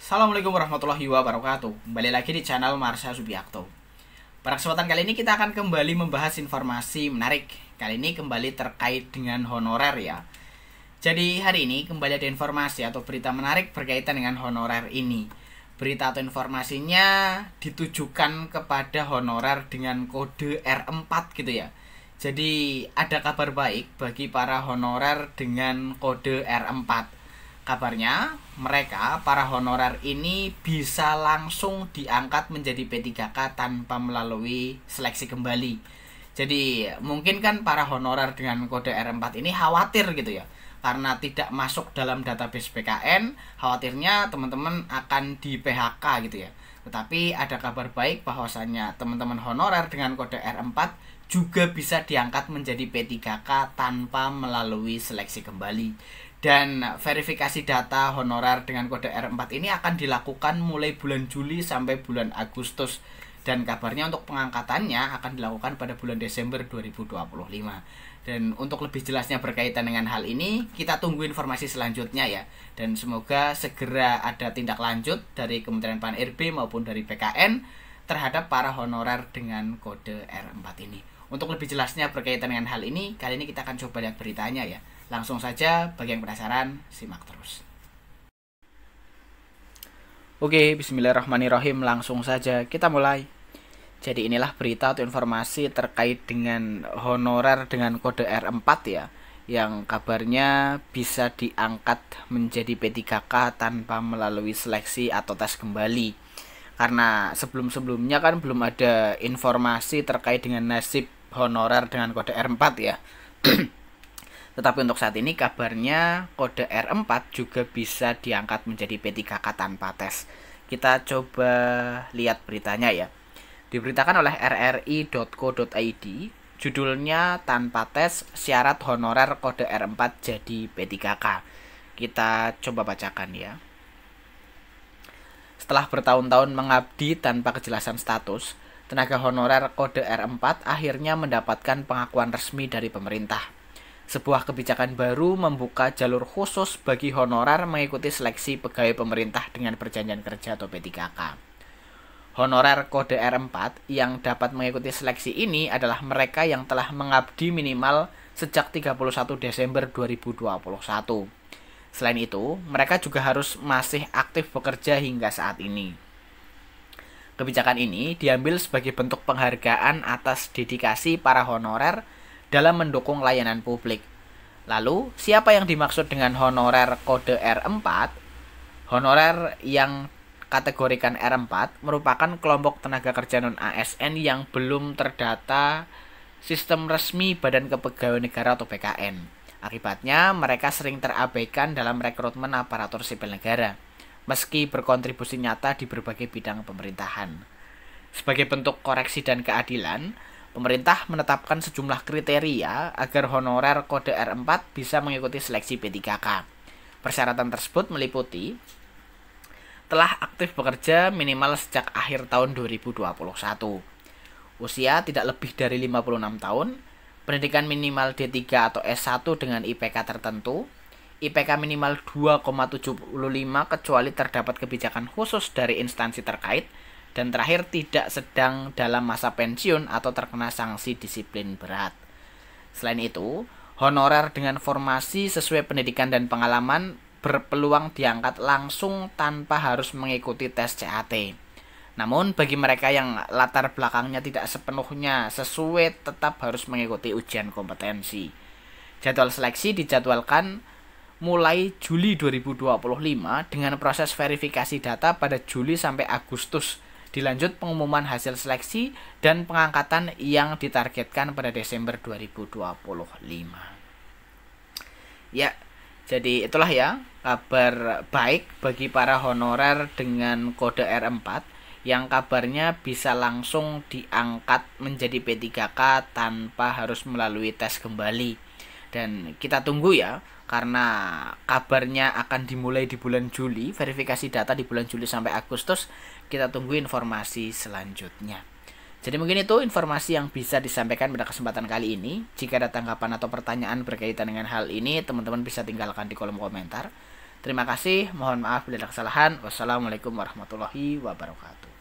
Assalamualaikum warahmatullahi wabarakatuh. Kembali lagi di channel Marsha Subiakto. Pada kesempatan kali ini kita akan kembali membahas informasi menarik. Kali ini kembali terkait dengan honorer ya. Jadi hari ini kembali ada informasi atau berita menarik berkaitan dengan honorer ini. Berita atau informasinya ditujukan kepada honorer dengan kode R4 gitu ya. Jadi ada kabar baik bagi para honorer dengan kode R4. Kabarnya mereka para honorer ini bisa langsung diangkat menjadi P3K tanpa melalui seleksi kembali. Jadi mungkin kan para honorer dengan kode R4 ini khawatir gitu ya, karena tidak masuk dalam database BKN, khawatirnya teman-teman akan di PHK gitu ya. Tetapi ada kabar baik bahwasanya teman-teman honorer dengan kode R4 juga bisa diangkat menjadi P3K tanpa melalui seleksi kembali. Dan verifikasi data honorer dengan kode R4 ini akan dilakukan mulai bulan Juli sampai bulan Agustus. Dan kabarnya untuk pengangkatannya akan dilakukan pada bulan Desember 2025. Dan untuk lebih jelasnya berkaitan dengan hal ini, kita tunggu informasi selanjutnya ya. Dan semoga segera ada tindak lanjut dari Kementerian Pan-RB maupun dari BKN terhadap para honorer dengan kode R4 ini. Untuk lebih jelasnya berkaitan dengan hal ini, kali ini kita akan coba lihat beritanya ya. Langsung saja, bagi yang penasaran, simak terus. Oke, bismillahirrahmanirrahim. Langsung saja kita mulai. Jadi inilah berita atau informasi terkait dengan honorer dengan kode R4 ya, yang kabarnya bisa diangkat menjadi P3K tanpa melalui seleksi atau tes kembali. Karena sebelum-sebelumnya kan belum ada informasi terkait dengan nasib honorer dengan kode R4 ya. Tetapi untuk saat ini kabarnya kode R4 juga bisa diangkat menjadi P3K tanpa tes. Kita coba lihat beritanya ya. Diberitakan oleh rri.co.id, judulnya tanpa tes syarat honorer kode R4 jadi P3K. Kita coba bacakan ya. Setelah bertahun-tahun mengabdi tanpa kejelasan status, tenaga honorer kode R4 akhirnya mendapatkan pengakuan resmi dari pemerintah. Sebuah kebijakan baru membuka jalur khusus bagi honorer mengikuti seleksi pegawai pemerintah dengan perjanjian kerja atau P3K. Honorer kode R4 yang dapat mengikuti seleksi ini adalah mereka yang telah mengabdi minimal sejak 31 Desember 2021. Selain itu, mereka juga harus masih aktif bekerja hingga saat ini. Kebijakan ini diambil sebagai bentuk penghargaan atas dedikasi para honorer dalam mendukung layanan publik. Lalu, siapa yang dimaksud dengan honorer kode R4? Honorer yang kategorikan R4 merupakan kelompok tenaga kerja non-ASN yang belum terdata sistem resmi Badan Kepegawaian Negara atau BKN. Akibatnya, mereka sering terabaikan dalam rekrutmen aparatur sipil negara, meski berkontribusi nyata di berbagai bidang pemerintahan. Sebagai bentuk koreksi dan keadilan, pemerintah menetapkan sejumlah kriteria agar honorer kode R4 bisa mengikuti seleksi P3K. Persyaratan tersebut meliputi telah aktif bekerja minimal sejak akhir tahun 2021, usia tidak lebih dari 56 tahun, pendidikan minimal D3 atau S1 dengan IPK tertentu, IPK minimal 2,75 kecuali terdapat kebijakan khusus dari instansi terkait, dan terakhir tidak sedang dalam masa pensiun atau terkena sanksi disiplin berat. Selain itu, honorer dengan formasi sesuai pendidikan dan pengalaman berpeluang diangkat langsung tanpa harus mengikuti tes CAT. Namun bagi mereka yang latar belakangnya tidak sepenuhnya sesuai tetap harus mengikuti ujian kompetensi. Jadwal seleksi dijadwalkan mulai Juli 2025 dengan proses verifikasi data pada Juli sampai Agustus. Dilanjut pengumuman hasil seleksi dan pengangkatan yang ditargetkan pada Desember 2025. Ya, jadi itulah ya kabar baik bagi para honorer dengan kode R4 yang kabarnya bisa langsung diangkat menjadi P3K tanpa harus melalui tes kembali. Dan kita tunggu ya, karena kabarnya akan dimulai di bulan Juli, verifikasi data di bulan Juli sampai Agustus. Kita tunggu informasi selanjutnya. Jadi mungkin itu informasi yang bisa disampaikan pada kesempatan kali ini. Jika ada tanggapan atau pertanyaan berkaitan dengan hal ini, teman-teman bisa tinggalkan di kolom komentar. Terima kasih, mohon maaf bila ada kesalahan. Wassalamualaikum warahmatullahi wabarakatuh.